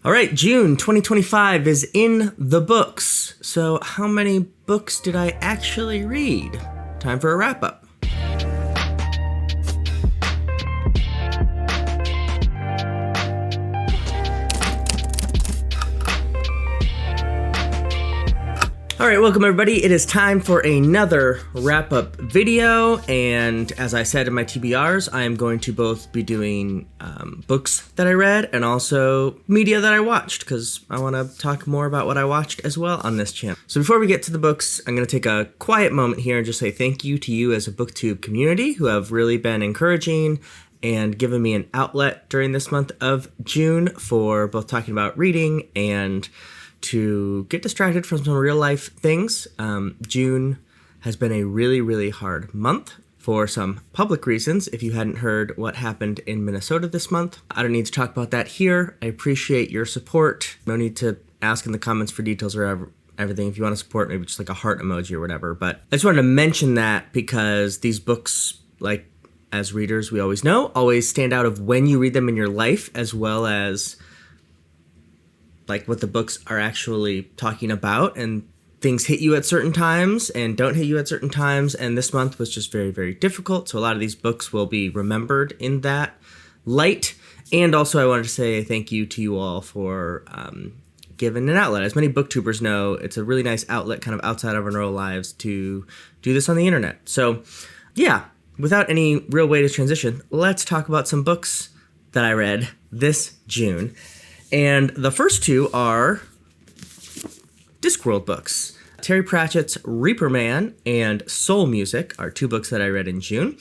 All right, June 2025 is in the books. So how many books did I actually read? Time for a wrap-up. All right, welcome everybody. It is time for another wrap-up video, and as I said in my TBRs, I am going to both be doing books that I read and also media that I watched, because I want to talk more about what I watched as well on this channel. So before we get to the books, I'm going to take a quiet moment here and just say thank you to you as a BookTube community who have really been encouraging and given me an outlet during this month of June for both talking about reading and to get distracted from some real life things. June has been a really hard month for some public reasons. If you hadn't heard what happened in Minnesota this month, I don't need to talk about that here. I appreciate your support. No need to ask in the comments for details or everything. If you want to support, maybe just like a heart emoji or whatever. But I just wanted to mention that because these books, like as readers, we always know, always stand out of when you read them in your life, as well as like what the books are actually talking about, and things hit you at certain times and don't hit you at certain times. And this month was just very difficult. So a lot of these books will be remembered in that light. And also I wanted to say thank you to you all for giving an outlet. As many booktubers know, it's a really nice outlet kind of outside of our normal lives to do this on the internet. So yeah, without any real way to transition, let's talk about some books that I read this June. And the first two are Discworld books. Terry Pratchett's Reaper Man and Soul Music are two books that I read in June.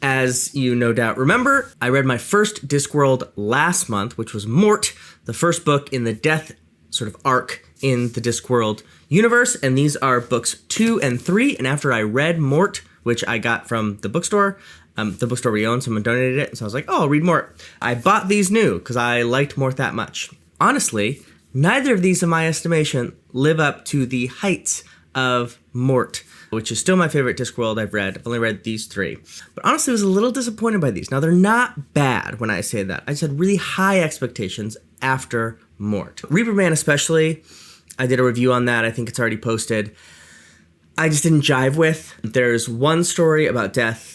As you no doubt remember, I read my first Discworld last month, which was Mort, the first book in the death sort of arc in the Discworld universe. And these are books 2 and 3. And after I read Mort, which I got from the bookstore we own, someone donated it, and so I was like, oh, I'll read Mort. I bought these new because I liked Mort that much. Honestly, neither of these, in my estimation, live up to the heights of Mort, which is still my favorite Discworld I've read. I've only read these 3. But honestly, I was a little disappointed by these. Now, they're not bad when I say that. I just had really high expectations after Mort. Reaper Man especially, I did a review on that. I think it's already posted. I just didn't jive with. There's one story about death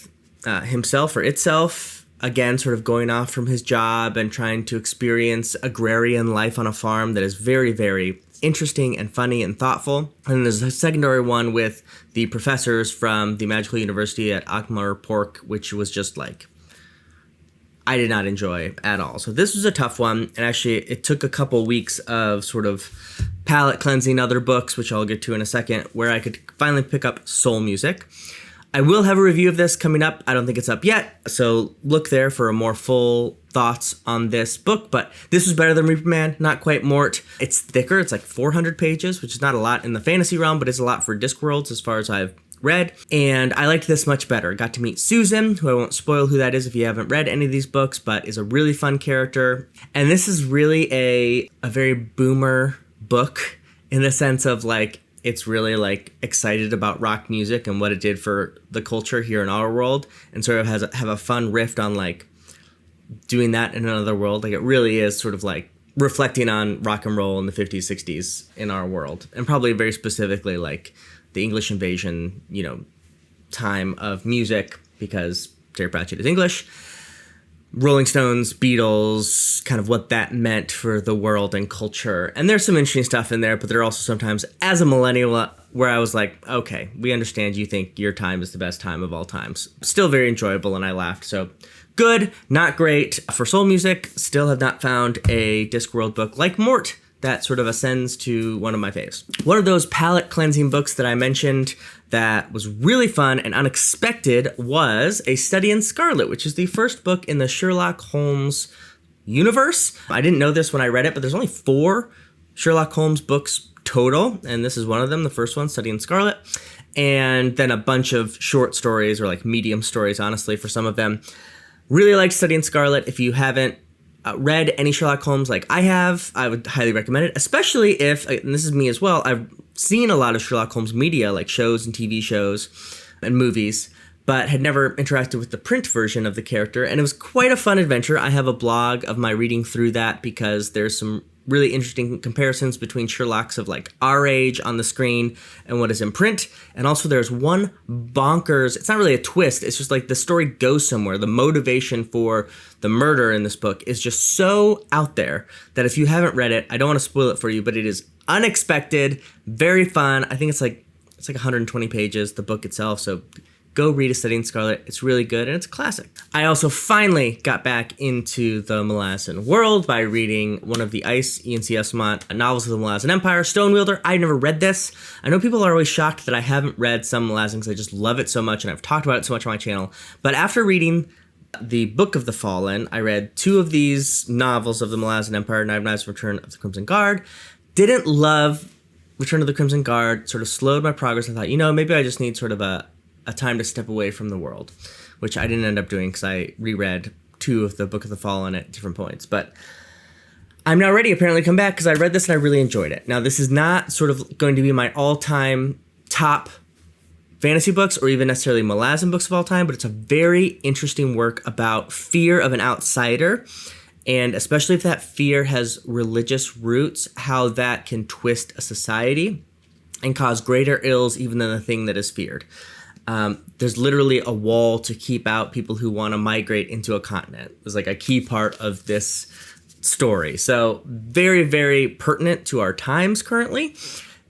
himself or itself, again, sort of going off from his job and trying to experience agrarian life on a farm that is very interesting and funny and thoughtful. And then there's a secondary one with the professors from the Magical University at Ankh-Morpork, which was just like, I did not enjoy at all. So this was a tough one, and actually it took a couple weeks of sort of palate cleansing other books, which I'll get to in a second, where I could finally pick up Soul Music. I will have a review of this coming up. I don't think it's up yet, so look there for a more full thoughts on this book. But this was better than Reaper Man, not quite Mort. It's thicker. It's like 400 pages, which is not a lot in the fantasy realm, but it's a lot for Discworlds as far as I've read. And I liked this much better. Got to meet Susan, who I won't spoil who that is if you haven't read any of these books, but is a really fun character. And this is really a very boomer book in the sense of like, it's really like excited about rock music and what it did for the culture here in our world, and sort of have a fun riff on like doing that in another world. Like it really is sort of like reflecting on rock and roll in the 50s, 60s in our world, and probably very specifically like the English invasion, time of music, because Terry Pratchett is English. Rolling Stones, Beatles, kind of what that meant for the world and culture. And there's some interesting stuff in there, but there are also sometimes, as a millennial, where I was like, okay, we understand you think your time is the best time of all times. Still very enjoyable, and I laughed. So good, not great. For Soul Music, still have not found a Discworld book like Mort that sort of ascends to one of my faves. One of those palate cleansing books that I mentioned that was really fun and unexpected was A Study in Scarlet, which is the first book in the Sherlock Holmes universe. I didn't know this when I read it, but there's only 4 Sherlock Holmes books total, and this is one of them, the first one, Study in Scarlet, and then a bunch of short stories, or like medium stories, honestly, for some of them. Really liked Study in Scarlet. If you haven't read any Sherlock Holmes like I have, I would highly recommend it, especially if, and this is me as well, I've seen a lot of Sherlock Holmes media, like shows and TV shows and movies, but had never interacted with the print version of the character, and it was quite a fun adventure. I have a blog of my reading through that because there's some really interesting comparisons between Sherlocks of like our age on the screen and what is in print. And also there's one bonkers, it's not really a twist, it's just like the story goes somewhere. The motivation for the murder in this book is just so out there that if you haven't read it, I don't want to spoil it for you, but it is unexpected, very fun. I think it's like 120 pages, the book itself, so go read A Study in Scarlet. It's really good, and it's a classic. I also finally got back into the Malazan world by reading one of the Ice E.N.C. Esmont novels of the Malazan Empire, Stonewielder. I've never read this. I know people are always shocked that I haven't read some Malazan because I just love it so much, and I've talked about it so much on my channel. But after reading the Book of the Fallen, I read 2 of these novels of the Malazan Empire, Knives, Knives, Return of the Crimson Guard. Didn't love Return of the Crimson Guard, sort of slowed my progress. I thought, maybe I just need sort of a time to step away from the world, which I didn't end up doing because I reread 2 of the Book of the Fallen at different points. But I'm now ready apparently to come back because I read this and I really enjoyed it. Now, this is not sort of going to be my all-time top fantasy books or even necessarily Malazan books of all time, but it's a very interesting work about fear of an outsider, and especially if that fear has religious roots, how that can twist a society and cause greater ills even than the thing that is feared. There's literally a wall to keep out people who want to migrate into a continent. It's like a key part of this story. So very, very pertinent to our times currently.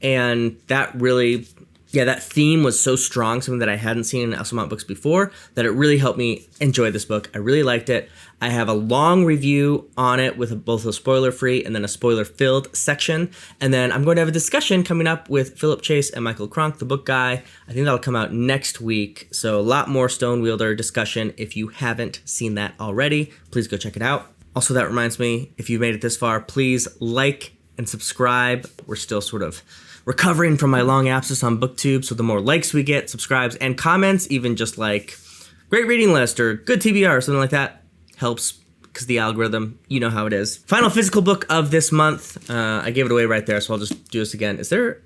And that really, that theme was so strong, something that I hadn't seen in Esmont books before, that it really helped me enjoy this book. I really liked it. I have a long review on it with both a spoiler-free and then a spoiler-filled section. And then I'm going to have a discussion coming up with Philip Chase and Michael Cronk, the book guy. I think that'll come out next week. So a lot more Stonewielder discussion. If you haven't seen that already, please go check it out. Also, that reminds me, if you've made it this far, please like and subscribe. We're still sort of recovering from my long absence on BookTube, so the more likes we get, subscribes, and comments, even just like great reading list or good TBR or something like that, helps because the algorithm, you know how it is. Final physical book of this month. I gave it away right there, so I'll just do this again. It's hard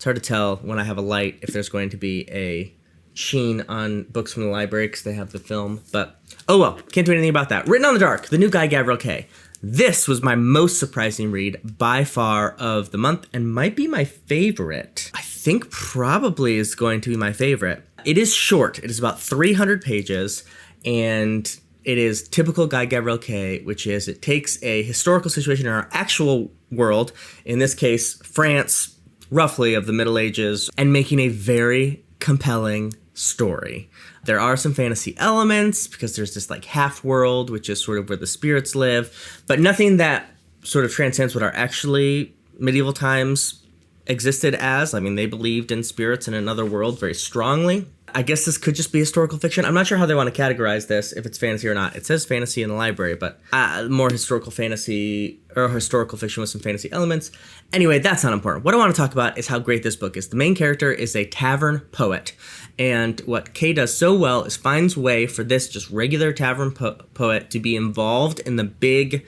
to tell when I have a light if there's going to be a sheen on books from the library because they have the film, but oh well, can't do anything about that. Written on the Dark, the new Guy Gavriel Kay. This was my most surprising read by far of the month and might be my favorite. I think probably is going to be my favorite. It is short. It is about 300 pages, and it is typical Guy Gavriel Kay, which is it takes a historical situation in our actual world, in this case, France, roughly of the Middle Ages, and making a very compelling story. There are some fantasy elements because there's this like half world, which is sort of where the spirits live, but nothing that sort of transcends what are actually medieval times existed as. I mean, they believed in spirits in another world very strongly. I guess this could just be historical fiction. I'm not sure how they want to categorize this, if it's fantasy or not. It says fantasy in the library, but more historical fantasy or historical fiction with some fantasy elements. Anyway, that's not important. What I want to talk about is how great this book is. The main character is a tavern poet. And what Kay does so well is finds way for this just regular tavern poet to be involved in the big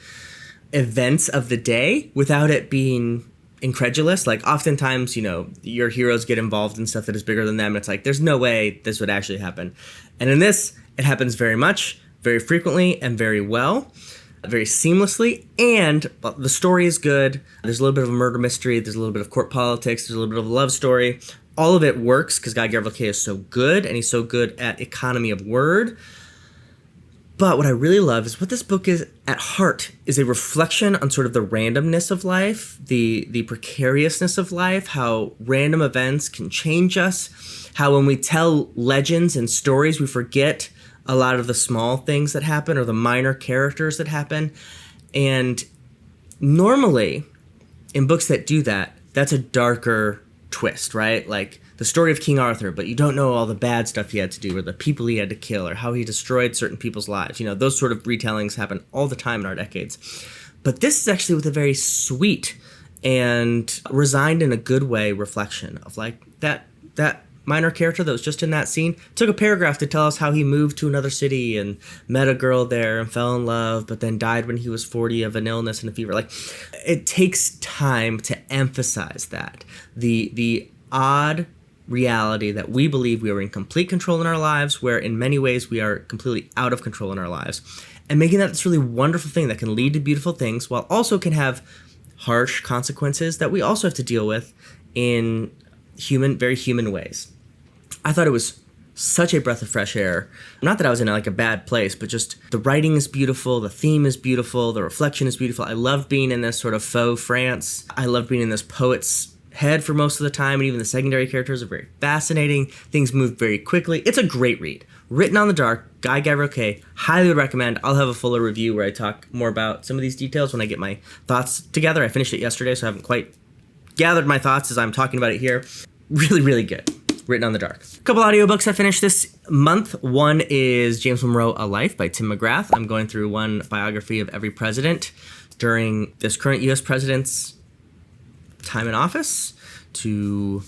events of the day without it being incredulous. Like oftentimes, your heroes get involved in stuff that is bigger than them. And it's like, there's no way this would actually happen. And in this, it happens very much, very frequently, and very well, very seamlessly. And the story is good. There's a little bit of a murder mystery. There's a little bit of court politics. There's a little bit of a love story. All of it works because Guy Gavriel Kay is so good, and he's so good at economy of word. But what I really love is what this book is at heart is a reflection on sort of the randomness of life, the precariousness of life, how random events can change us, how when we tell legends and stories, we forget a lot of the small things that happen or the minor characters that happen. And normally in books that do that, that's a darker twist, right? Like the story of King Arthur, but you don't know all the bad stuff he had to do or the people he had to kill or how he destroyed certain people's lives. Those sort of retellings happen all the time in our decades. But this is actually with a very sweet and resigned in a good way reflection of like that minor character that was just in that scene took a paragraph to tell us how he moved to another city and met a girl there and fell in love, but then died when he was 40 of an illness and a fever. Like, it takes time to emphasize that. The odd reality that we believe we are in complete control in our lives, where in many ways we are completely out of control in our lives. and making that this really wonderful thing that can lead to beautiful things while also can have harsh consequences that we also have to deal with in very human ways. I thought it was such a breath of fresh air. Not that I was in like a bad place, but just the writing is beautiful, the theme is beautiful, the reflection is beautiful. I loved being in this sort of faux France. I loved being in this poet's head for most of the time, and even the secondary characters are very fascinating. Things move very quickly. It's a great read. Written on the Dark, Guy Gavriel Kay, highly would recommend. I'll have a fuller review where I talk more about some of these details when I get my thoughts together. I finished it yesterday, so I haven't quite gathered my thoughts as I'm talking about it here. Really, really good. Written on the Dark. A couple audiobooks I finished this month. One is James Monroe, A Life by Tim McGrath. I'm going through one biography of every president during this current U.S. president's time in office to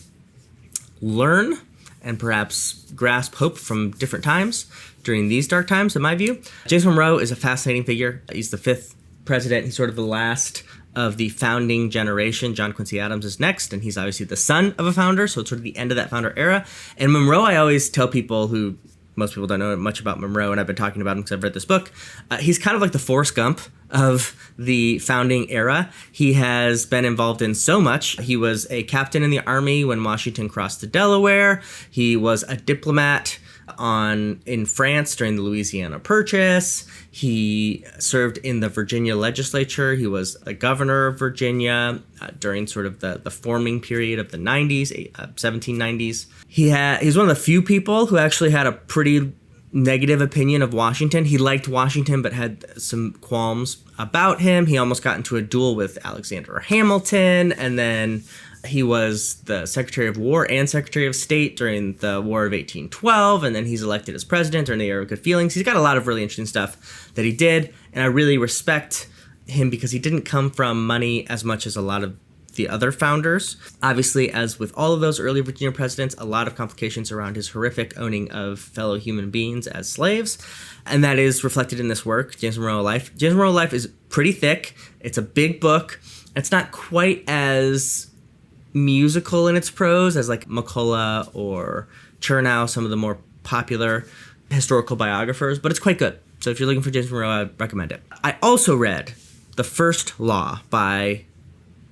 learn and perhaps grasp hope from different times during these dark times, in my view. James Monroe is a fascinating figure. He's the fifth president. He's sort of the last of the founding generation. John Quincy Adams is next, and he's obviously the son of a founder, so it's sort of the end of that founder era. And Monroe, I always tell people who, most people don't know much about Monroe, and I've been talking about him because I've read this book, he's kind of like the Forrest Gump of the founding era. He has been involved in so much. He was a captain in the Army when Washington crossed the Delaware. He was a diplomat in France during the Louisiana Purchase. He served in the Virginia legislature. He was a governor of Virginia during sort of the forming period of the 90s, 1790s. He's one of the few people who actually had a pretty negative opinion of Washington. He liked Washington, but had some qualms about him. He almost got into a duel with Alexander Hamilton, and then he was the Secretary of War and Secretary of State during the War of 1812, and then he's elected as president during the Era of Good Feelings. He's got a lot of really interesting stuff that he did, and I really respect him because he didn't come from money as much as a lot of the other founders. Obviously, as with all of those early Virginia presidents, a lot of complications around his horrific owning of fellow human beings as slaves, and that is reflected in this work, James Monroe, Life. James Monroe, Life is pretty thick. It's a big book. It's not quite as musical in its prose as like McCullough or Chernow, some of the more popular historical biographers, but it's quite good. So if you're looking for James Monroe, I recommend it. I also read The First Law by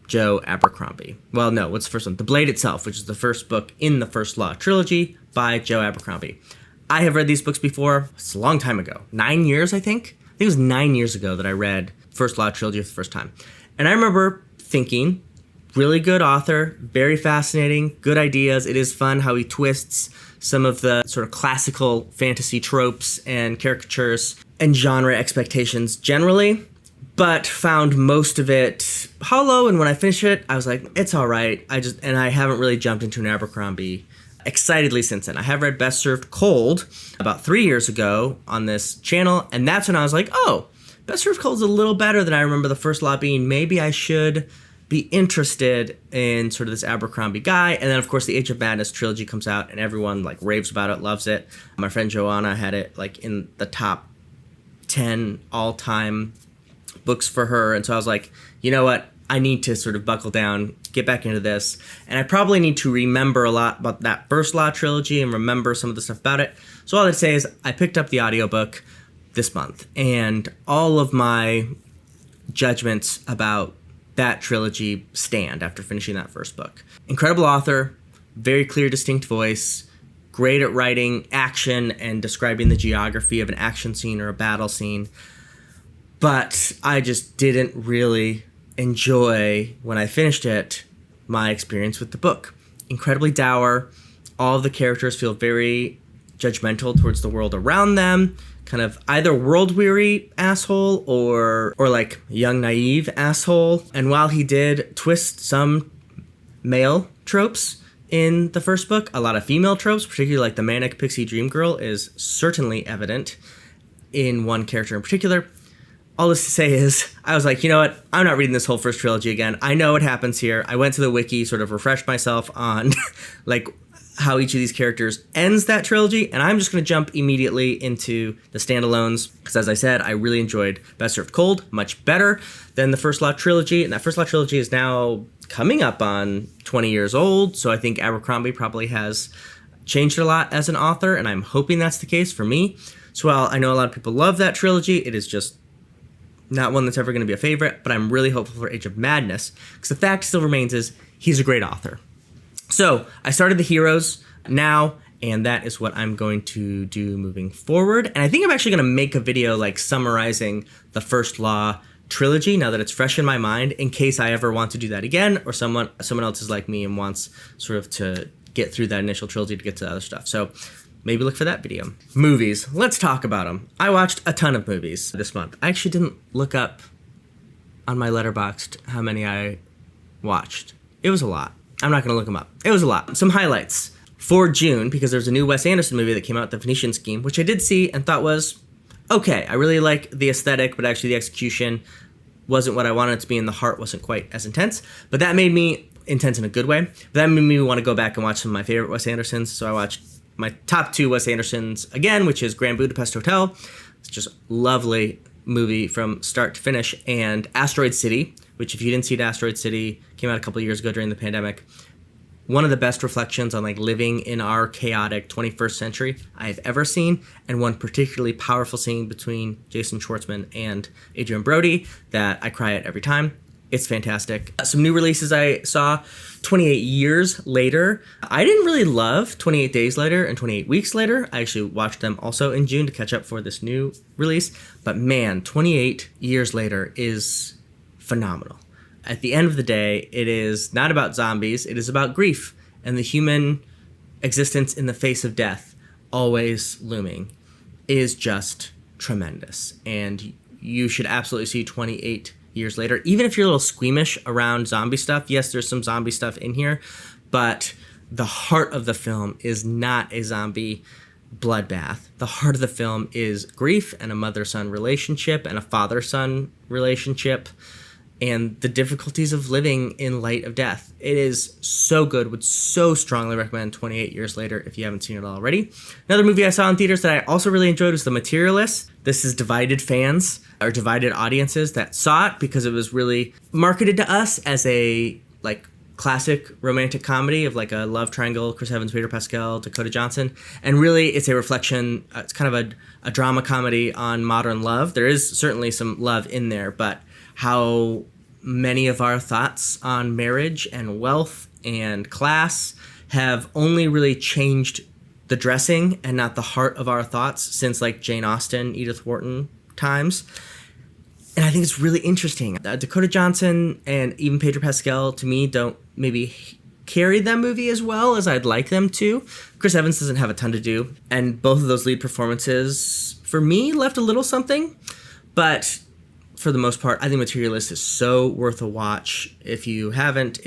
Joe Abercrombie. Well, no, what's the first one? The Blade Itself, which is the first book in the First Law trilogy by Joe Abercrombie. I have read these books before. It's a long time ago. 9 years, I think. I think it was 9 years ago that I read First Law trilogy for the first time. And I remember thinking, really good author, very fascinating, good ideas. It is fun how he twists some of the sort of classical fantasy tropes and caricatures and genre expectations generally, but found most of it hollow. And when I finished it, I was like, it's all right. I haven't really jumped into an Abercrombie excitedly since then. I have read Best Served Cold about 3 years ago on this channel, and that's when I was like, oh, Best Served Cold is a little better than I remember the First Law being. Maybe I should be interested in sort of this Abercrombie guy. And then, of course, the Age of Madness trilogy comes out, and everyone like raves about it, loves it. My friend Joanna had it like in the top 10 all-time books for her. And so I was like, you know what? I need to sort of buckle down, get back into this. And I probably need to remember a lot about that First Law trilogy and remember some of the stuff about it. So all I'd say is I picked up the audiobook this month, and all of my judgments about that trilogy stand after finishing that first book. Incredible author, very clear, distinct voice, great at writing action and describing the geography of an action scene or a battle scene. But I just didn't really enjoy, when I finished it, my experience with the book. Incredibly dour. All of the characters feel very judgmental towards the world around them. Kind of either world-weary asshole or like young, naive asshole. And while he did twist some male tropes in the first book, a lot of female tropes, particularly like the manic pixie dream girl, is certainly evident in one character in particular. All this to say is, I was like, you know what? I'm not reading this whole first trilogy again. I know what happens here. I went to the wiki, sort of refreshed myself on like how each of these characters ends that trilogy, and I'm just going to jump immediately into the standalones, because as I said, I really enjoyed Best Served Cold, much better than the First Law trilogy, and that First Law trilogy is now coming up on 20 years old, so I think Abercrombie probably has changed a lot as an author, and I'm hoping that's the case for me. So while I know a lot of people love that trilogy, it is just not one that's ever going to be a favorite, but I'm really hopeful for Age of Madness, because the fact still remains is he's a great author. So I started The Heroes now, and that is what I'm going to do moving forward. And I think I'm actually going to make a video like summarizing the First Law trilogy now that it's fresh in my mind, in case I ever want to do that again, or someone else is like me and wants sort of to get through that initial trilogy to get to the other stuff. So maybe look for that video. Movies. Let's talk about them. I watched a ton of movies this month. I actually didn't look up on my Letterboxd how many I watched. It was a lot. I'm not going to look them up. It was a lot. Some highlights for June, because there's a new Wes Anderson movie that came out, The Phoenician Scheme, which I did see and thought was okay. I really like the aesthetic, but actually the execution wasn't what I wanted it to be, and the heart wasn't quite as intense. But that made me intense in a good way. But that made me want to go back and watch some of my favorite Wes Andersons. So I watched my top 2 Wes Andersons again, which is Grand Budapest Hotel. It's just a lovely movie from start to finish. And Asteroid City, which if you didn't see it, Asteroid City came out a couple of years ago during the pandemic. One of the best reflections on like living in our chaotic 21st century I've ever seen, and one particularly powerful scene between Jason Schwartzman and Adrian Brody that I cry at every time. It's fantastic. Some new releases I saw, 28 Years Later. I didn't really love 28 Days Later and 28 Weeks Later. I actually watched them also in June to catch up for this new release. But man, 28 Years Later is phenomenal. At the end of the day, it is not about zombies. It is about grief and the human existence in the face of death, always looming, is just tremendous. And you should absolutely see 28 Years Later. Even if you're a little squeamish around zombie stuff, yes, there's some zombie stuff in here, but the heart of the film is not a zombie bloodbath. The heart of the film is grief and a mother-son relationship and a father-son relationship, and the difficulties of living in light of death. It is so good. Would so strongly recommend 28 Years Later if you haven't seen it already. Another movie I saw in theaters that I also really enjoyed was The Materialist. This is divided fans or divided audiences that saw it because it was really marketed to us as a like classic romantic comedy of like a love triangle, Chris Evans, Pedro Pascal, Dakota Johnson. And really it's a reflection, it's kind of a drama comedy on modern love. There is certainly some love in there, but how many of our thoughts on marriage and wealth and class have only really changed the dressing and not the heart of our thoughts since like Jane Austen, Edith Wharton times. And I think it's really interesting. Dakota Johnson and even Pedro Pascal, to me, don't maybe carry that movie as well as I'd like them to. Chris Evans doesn't have a ton to do, and both of those lead performances, for me, left a little something. But for the most part, I think Materialist is so worth a watch. If you haven't,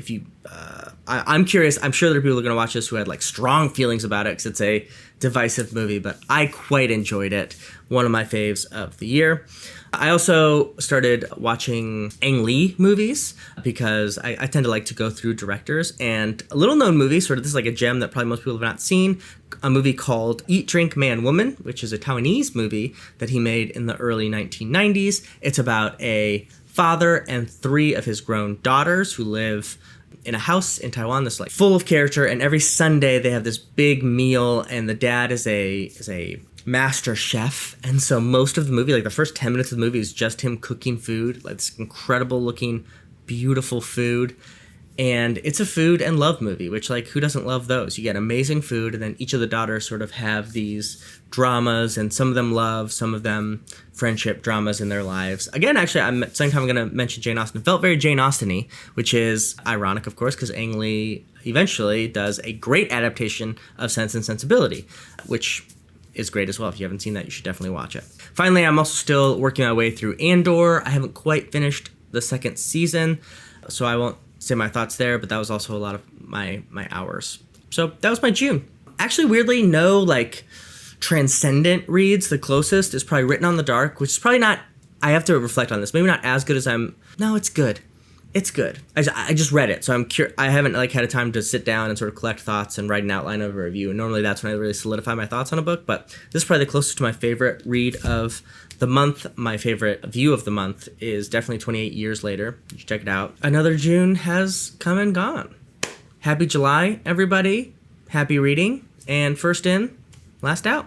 I'm curious. I'm sure there are people who are going to watch this who had like strong feelings about it because it's a divisive movie, but I quite enjoyed it. One of my faves of the year. I also started watching Ang Lee movies because I tend to like to go through directors, and a little known movie, sort of this is like a gem that probably most people have not seen, a movie called Eat, Drink, Man, Woman, which is a Taiwanese movie that he made in the early 1990s. It's about a father and 3 of his grown daughters who live in a house in Taiwan that's like full of character, and every Sunday they have this big meal, and the dad is a master chef, and so most of the movie, like the first 10 minutes of the movie, is just him cooking food, like this incredible looking, beautiful food. And it's a food and love movie, which like who doesn't love those? You get amazing food, and then each of the daughters sort of have these dramas, and some of them love, some of them friendship dramas in their lives. Again, actually, I'm going to mention Jane Austen. It felt very Jane Austen-y, which is ironic, of course, because Ang Lee eventually does a great adaptation of Sense and Sensibility, which is great as well. If you haven't seen that, you should definitely watch it. Finally, I'm also still working my way through Andor. I haven't quite finished the second season, so I won't say my thoughts there, but that was also a lot of my hours. So that was my June. Actually, weirdly, no like transcendent reads. The closest is probably Written on the Dark, which is probably not, I have to reflect on this, maybe not as good as no, it's good. It's good. I just read it, so I haven't like had a time to sit down and sort of collect thoughts and write an outline of a review. And normally that's when I really solidify my thoughts on a book. But this is probably the closest to my favorite read of the month. My favorite view of the month is definitely 28 Years Later. You should check it out. Another June has come and gone. Happy July, everybody. Happy reading. And first in, last out.